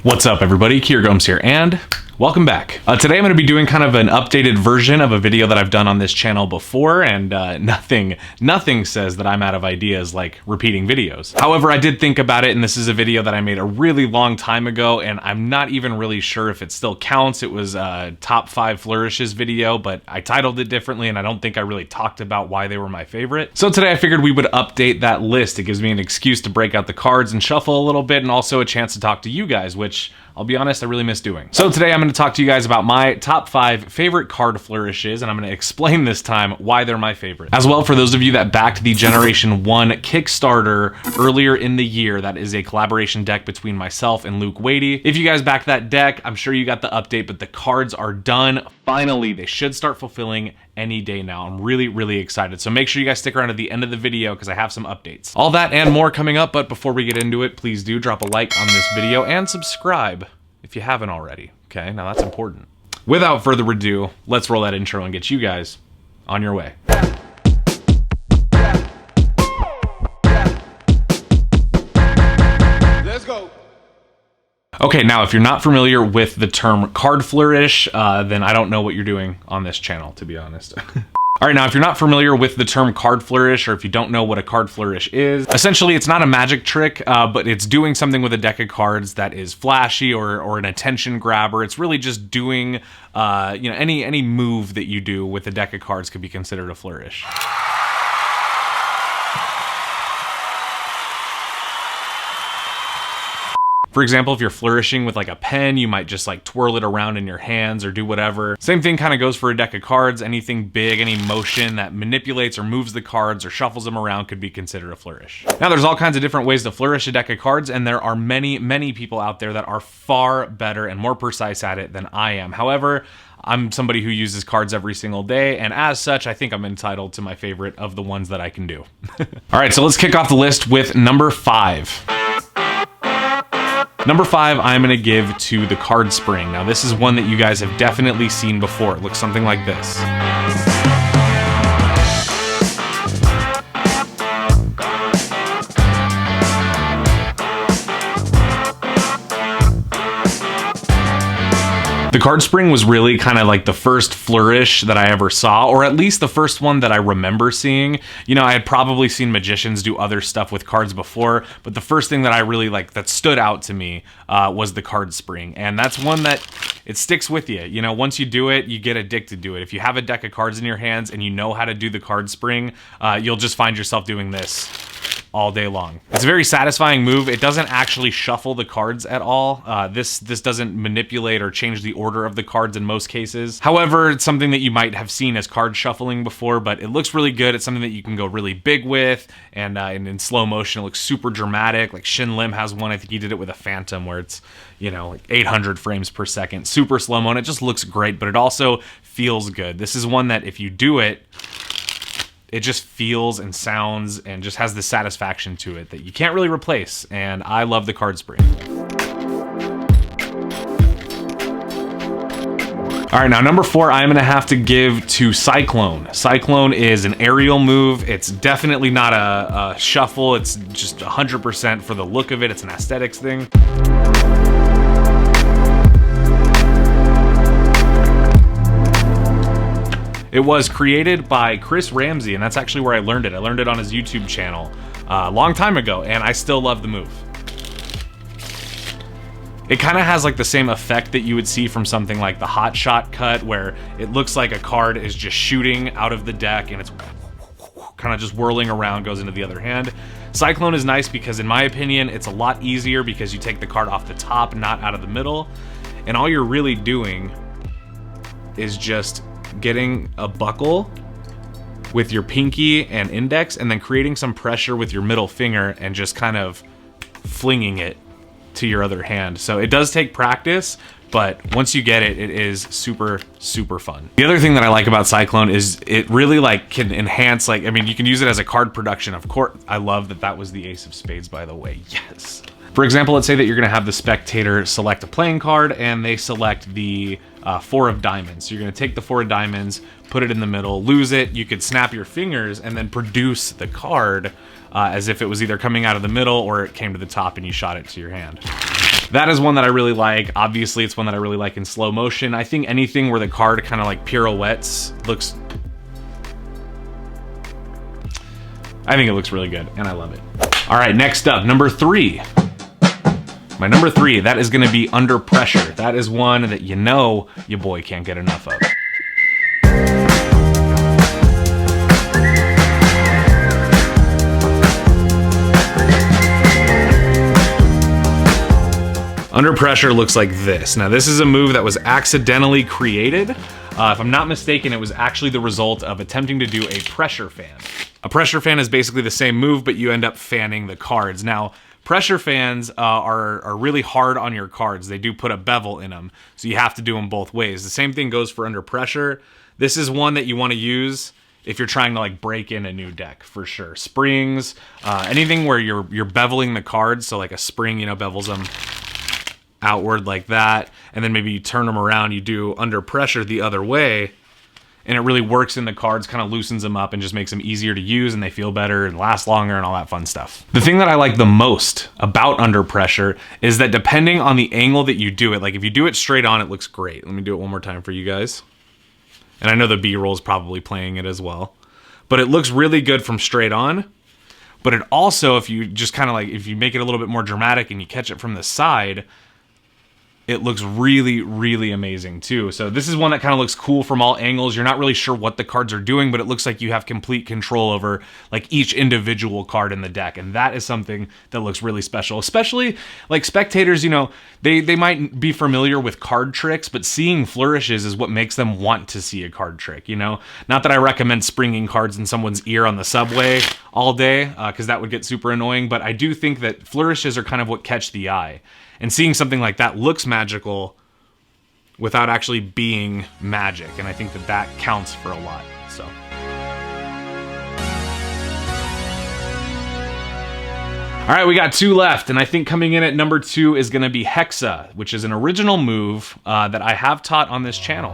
What's up everybody, Kier Gomes here, and welcome back. Today I'm going to be doing kind of an updated version of a video that I've done on this channel before, and nothing says that I'm out of ideas like repeating videos. However, I did think about it, and this is a video that I made a really long time ago, and I'm not even really sure if it still counts. It was a top 5 flourishes video, but I titled it differently, and I don't think I really talked about why they were my favorite. So today I figured we would update that list. It gives me an excuse to break out the cards and shuffle a little bit, and also a chance to talk to you guys, which I'll be honest, I really miss doing. So today I'm going to talk to you guys about my top 5 favorite card flourishes, and I'm going to explain this time why they're my favorite. As well, for those of you that backed the Generation 1 Kickstarter earlier in the year, that is a collaboration deck between myself and Wadey. If you guys backed that deck, I'm sure you got the update, but the cards are done. Finally, they should start fulfilling any day now. I'm really excited. So make sure you guys stick around to the end of the video because I have some updates. All that and more coming up, but before we get into it, please do drop a like on this video and subscribe if you haven't already. Okay, now that's important. Without further ado, let's roll that intro and get you guys on your way. Let's go. Okay, now if you're not familiar with the term card flourish, then I don't know what you're doing on this channel, to be honest. All right, now if you're not familiar with the term card flourish, or if you don't know what a card flourish is, essentially it's not a magic trick, but it's doing something with a deck of cards that is flashy or an attention grabber. It's really just doing, you know, any move that you do with a deck of cards could be considered a flourish. For example, if you're flourishing with like a pen, you might just like twirl it around in your hands or do whatever. Same thing kind of goes for a deck of cards. Anything big, any motion that manipulates or moves the cards or shuffles them around could be considered a flourish. Now there's all kinds of different ways to flourish a deck of cards, and there are many people out there that are far better and more precise at it than I am. However, I'm somebody who uses cards every single day, and as such, I think I'm entitled to my favorite of the ones that I can do. All right, so let's kick off the list with number 5. Number 5, I'm going to give to the card spring. Now this is one that you guys have definitely seen before. It looks something like this. The card spring was really kind of like the first flourish that I ever saw, or at least the first one that I remember seeing. You know, I had probably seen magicians do other stuff with cards before, but the first thing that I really like that stood out to me was the card spring. And that's one that it sticks with you. You know, once you do it, you get addicted to it. If you have a deck of cards in your hands and you know how to do the card spring, you'll just find yourself doing this all day long. It's a very satisfying move. It doesn't actually shuffle the cards at all. This doesn't manipulate or change the order of the cards in most cases. However, it's something that you might have seen as card shuffling before, but it looks really good. It's something that you can go really big with, and in slow motion, it looks super dramatic. Like Shin Lim has one, I think he did it with a Phantom, where it's, you know, like 800 frames per second, super slow-mo, and it just looks great, but it also feels good. This is one that if you do it, it just feels and sounds and just has the satisfaction to it that you can't really replace, and I love the card spring. All right, now number 4, I'm gonna have to give to Cyclone. Cyclone is an aerial move. It's definitely not a shuffle. It's just 100% for the look of it. It's an aesthetics thing. It was created by Chris Ramsey, and that's actually where I learned it. I learned it on his YouTube channel a long time ago, and I still love the move. It kind of has like the same effect that you would see from something like the Hot Shot cut, where it looks like a card is just shooting out of the deck and it's kind of just whirling around, goes into the other hand. Cyclone is nice because, in my opinion, it's a lot easier because you take the card off the top, not out of the middle, and all you're really doing is just getting a buckle with your pinky and index, and then creating some pressure with your middle finger and just kind of flinging it to your other hand. So it does take practice, but once you get it, it is super fun. The other thing that I like about Cyclone is it really like can enhance, like, I mean, you can use it as a card production. Of course, I love that that was the Ace of Spades, by the way. Yes. For example, let's say that you're gonna have the spectator select a playing card and they select the 4 of diamonds. So you're gonna take the 4 of diamonds, put it in the middle, lose it. You could snap your fingers and then produce the card as if it was either coming out of the middle or it came to the top and you shot it to your hand. that is one that I really like. Obviously, it's one that I really like in slow motion. I think anything where the card kind of like pirouettes looks... I think it looks really good, and I love it. All right, next up, number 3. My number 3, that is gonna be Under Pressure. That is one that you know your boy can't get enough of. Under Pressure looks like this. Now, this is a move that was accidentally created. If I'm not mistaken, it was actually the result of attempting to do a pressure fan. A pressure fan is basically the same move, but you end up fanning the cards. Now, pressure fans are really hard on your cards. They do put a bevel in them, so you have to do them both ways. The same thing goes for Under Pressure. This is one that you want to use if you're trying to like break in a new deck, for sure. Springs, anything where you're beveling the cards, so like a spring, you know, bevels them outward like that, and then maybe you turn them around, you do Under Pressure the other way, and it really works in the cards, kind of loosens them up and just makes them easier to use, and they feel better and last longer and all that fun stuff. The thing that I like the most about Under Pressure is that depending on the angle that you do it, like if you do it straight on, it looks great. Let me do it one more time for you guys. And I know the B-roll is probably playing it as well, but it looks really good from straight on. But it also, if you just kind of like, if you make it a little bit more dramatic and you catch it from the side, it looks really, really amazing too. So this is one that kind of looks cool from all angles. You're not really sure what the cards are doing, but it looks like you have complete control over like each individual card in the deck. And that is something that looks really special, especially like spectators, you know, they might be familiar with card tricks, but seeing flourishes is what makes them want to see a card trick, you know? Not that I recommend springing cards in someone's ear on the subway all day, because that would get super annoying, but I do think that flourishes are kind of what catch the eye. And seeing something like that looks magical without actually being magic. And I think that that counts for a lot, so. All right, we got 2 left. And I think coming in at number 2 is gonna be Hexa, which is an original move that I have taught on this channel.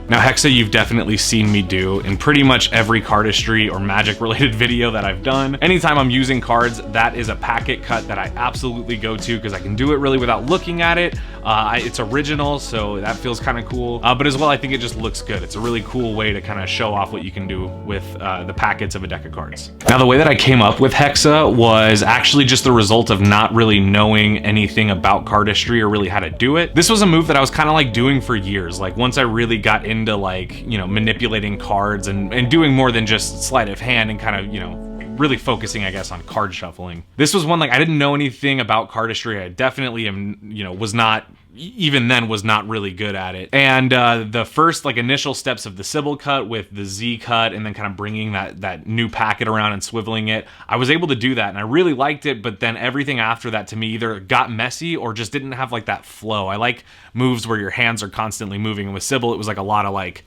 Now, Hexa, you've definitely seen me do in pretty much every cardistry or magic related video that I've done. Anytime I'm using cards, that is a packet cut that I absolutely go to because I can do it really without looking at it. It's original, so that feels kind of cool. But as well, I think it just looks good. It's a really cool way to kind of show off what you can do with the packets of a deck of cards. Now, the way that I came up with Hexa was actually just the result of not really knowing anything about cardistry or really how to do it. This was a move that I was kind of like doing for years. Like once I really got into like, you know, manipulating cards and doing more than just sleight of hand and kind of, you know, really focusing, I guess, on card shuffling. This was one, like, I didn't know anything about cardistry. I definitely am, you know, was not, even then, was not really good at it. And the first, like, initial steps of the Sybil cut with the Z cut and then kind of bringing that new packet around and swiveling it, I was able to do that and I really liked it, but then everything after that to me either got messy or just didn't have, like, that flow. I like moves where your hands are constantly moving, and with Sybil, it was, like, a lot of, like,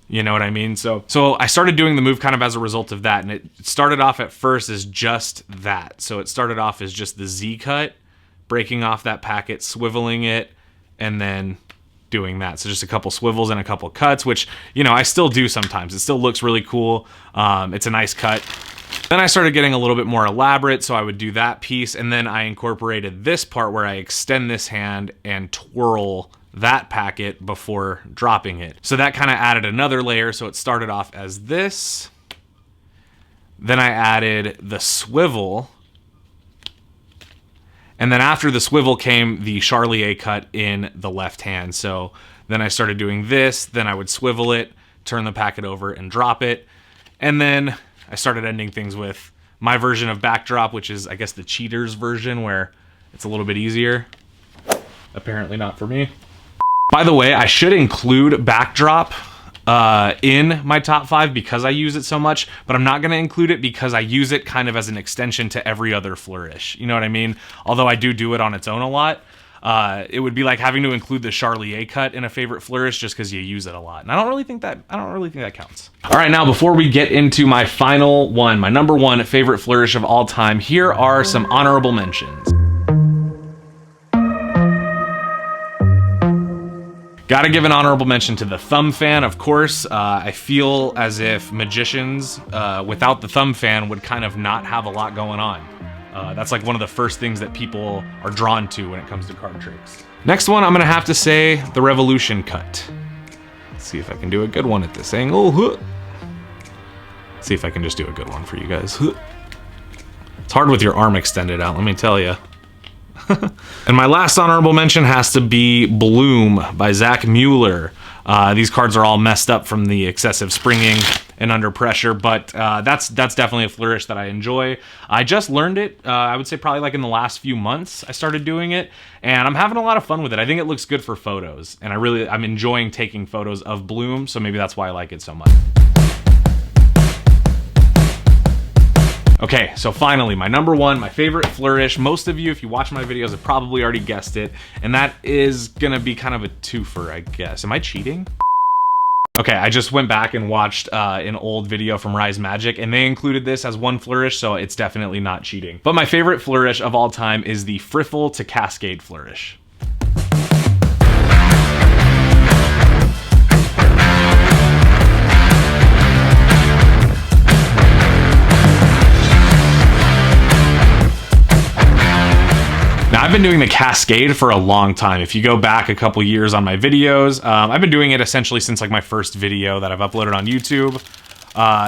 you know what I mean? So I started doing the move kind of as a result of that, and it started off at first as just that. So it started off as just the Z cut, breaking off that packet, swiveling it, and then doing that. So just a couple swivels and a couple cuts, which, you know, I still do sometimes. It still looks really cool. It's a nice cut. Then I started getting a little bit more elaborate, so I would do that piece, and then I incorporated this part where I extend this hand and twirl that packet before dropping it. So that kind of added another layer. So it started off as this. Then I added the swivel. And then after the swivel came the Charlier cut in the left hand. So then I started doing this, then I would swivel it, turn the packet over and drop it. And then I started ending things with my version of backdrop, which is, I guess, the cheater's version where it's a little bit easier. Apparently not for me. By the way, I should include backdrop in my top 5 because I use it so much, but I'm not going to include it because I use it kind of as an extension to every other flourish. You know what I mean? Although I do it on its own a lot. it would be like having to include the Charlier cut in a favorite flourish just because you use it a lot. And I don't really think that counts. All right, now before we get into my final one, my number one favorite flourish of all time, here are some honorable mentions. Gotta give an honorable mention to the thumb fan, of course. I feel as if magicians without the thumb fan would kind of not have a lot going on. That's like one of the first things that people are drawn to when it comes to card tricks. Next one, I'm gonna have to say the Revolution cut. Let's see if I can do a good one at this angle. Let's see if I can just do a good one for you guys. It's hard with your arm extended out, let me tell you. And my last honorable mention has to be Bloom by Zach Mueller. These cards are all messed up from the excessive springing and under pressure, but that's definitely a flourish that I enjoy. I just learned it, I would say probably like in the last few months I started doing it, and I'm having a lot of fun with it. I think it looks good for photos, and I'm enjoying taking photos of Bloom, so maybe that's why I like it so much. Okay, so finally, my number one, my favorite flourish. Most of you, if you watch my videos, have probably already guessed it, and that is gonna be kind of a twofer, I guess. Am I cheating? Okay, I just went back and watched an old video from Rise Magic, and they included this as one flourish, so it's definitely not cheating. But my favorite flourish of all time is the Friffle to Cascade flourish. Now, I've been doing the Cascade for a long time. If you go back a couple years on my videos, I've been doing it essentially since like my first video that I've uploaded on YouTube.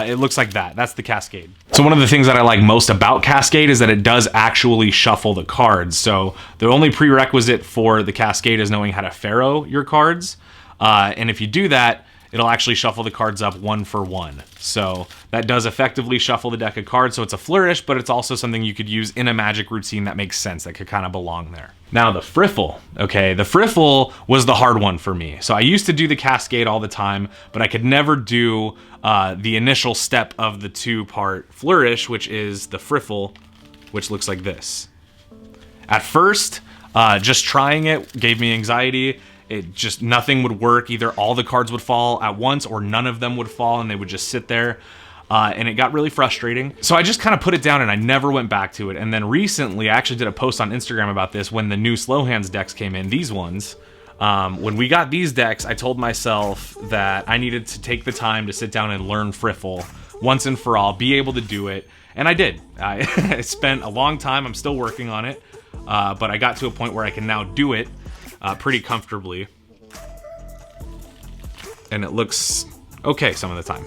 It looks like that. That's the Cascade. So one of the things that I like most about Cascade is that it does actually shuffle the cards. So the only prerequisite for the Cascade is knowing how to Pharaoh your cards. And if you do that, it'll actually shuffle the cards up one for one. So that does effectively shuffle the deck of cards. So it's a flourish, but it's also something you could use in a Magic routine that makes sense, that could kind of belong there. Now the Friffle, okay, the Friffle was the hard one for me. So I used to do the Cascade all the time, but I could never do the initial step of the two-part flourish, which is the Friffle, which looks like this. At first, just trying it gave me anxiety. It just, nothing would work. Either all the cards would fall at once or none of them would fall and they would just sit there. And it got really frustrating. So I just kind of put it down and I never went back to it. And then recently, I actually did a post on Instagram about this when the new Slow Hands decks came in, these ones. When we got these decks, I told myself that I needed to take the time to sit down and learn Friffle once and for all, be able to do it. And I did. I spent a long time, I'm still working on it, but I got to a point where I can now do it pretty comfortably, and it looks okay some of the time.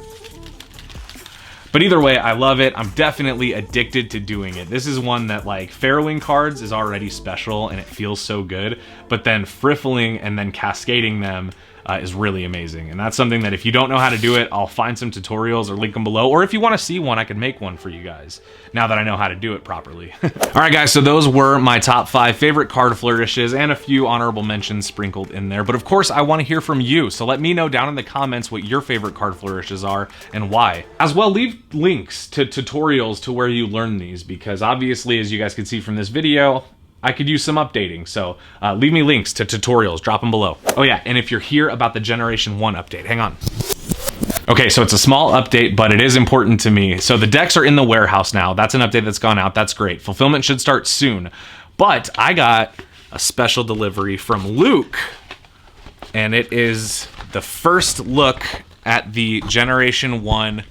But either way, I love it. I'm definitely addicted to doing it. This is one that, like, Pharaohing cards is already special and it feels so good, but then friffling and then cascading them is really amazing. And that's something that if you don't know how to do it, I'll find some tutorials or link them below. Or if you want to see one, I can make one for you guys now that I know how to do it properly. All right, guys, so those were my top 5 favorite card flourishes and a few honorable mentions sprinkled in there. But of course, I want to hear from you. So let me know down in the comments what your favorite card flourishes are and why. As well, leave links to tutorials to where you learn these, because obviously, as you guys can see from this video, I could use some updating, so leave me links to tutorials, drop them below. Oh yeah, and if you're here about the Generation 1 update, hang on. Okay, so it's a small update, but it is important to me. So the decks are in the warehouse now. That's an update that's gone out, that's great. Fulfillment should start soon. But I got a special delivery from Luke, and it is the first look at the Generation 1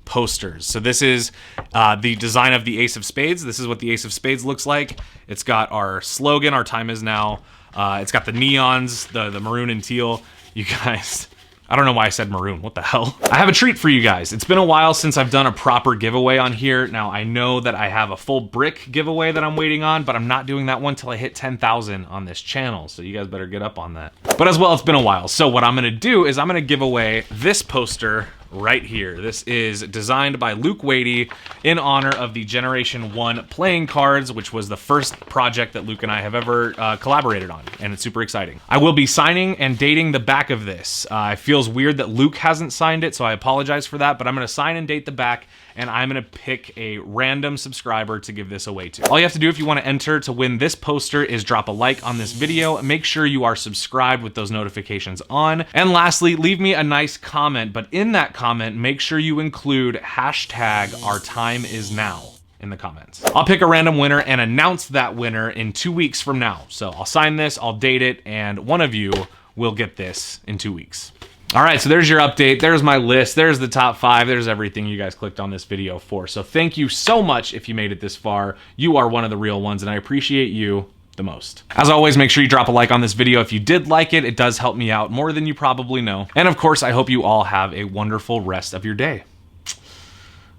posters. So this is the design of the Ace of Spades. This is what the Ace of Spades looks like. It's got our slogan, our time is now. It's got the neons, the maroon and teal. You guys, I don't know why I said maroon, what the hell? I have a treat for you guys. It's been a while since I've done a proper giveaway on here. Now I know that I have a full brick giveaway that I'm waiting on, but I'm not doing that one till I hit 10,000 on this channel. So you guys better get up on that. But as well, it's been a while. So what I'm gonna do is I'm gonna give away this poster right here. This is designed by Luke Wadey in honor of the Generation 1 playing cards, which was the first project that Luke and I have ever collaborated on, and it's super exciting. I will be signing and dating the back of this. It feels weird that Luke hasn't signed it, so I apologize for that, but I'm going to sign and date the back, and I'm going to pick a random subscriber to give this away to. All you have to do if you want to enter to win this poster is drop a like on this video, make sure you are subscribed with those notifications on, and lastly, leave me a nice comment, but in that comment, make sure you include #OurTimeIsNow in the comments. I'll pick a random winner and announce that winner in 2 weeks from now. So I'll sign this, I'll date it, and one of you will get this in 2 weeks. All right, so there's your update. There's my list. There's the top 5. There's everything you guys clicked on this video for. So thank you so much if you made it this far. You are one of the real ones, and I appreciate you the most. As always, make sure you drop a like on this video if you did like it. It does help me out more than you probably know. And of course, I hope you all have a wonderful rest of your day.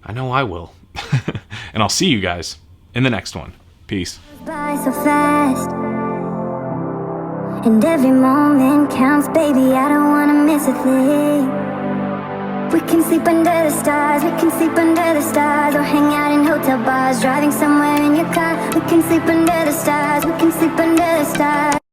I know I will. And I'll see you guys in the next one. Peace. By so fast, and every moment counts, baby. I don't wanna miss a thing. We can sleep under the stars, we can sleep under the stars, or hang out in hotel bars, driving somewhere in your car. We can sleep under the stars, we can sleep under the stars.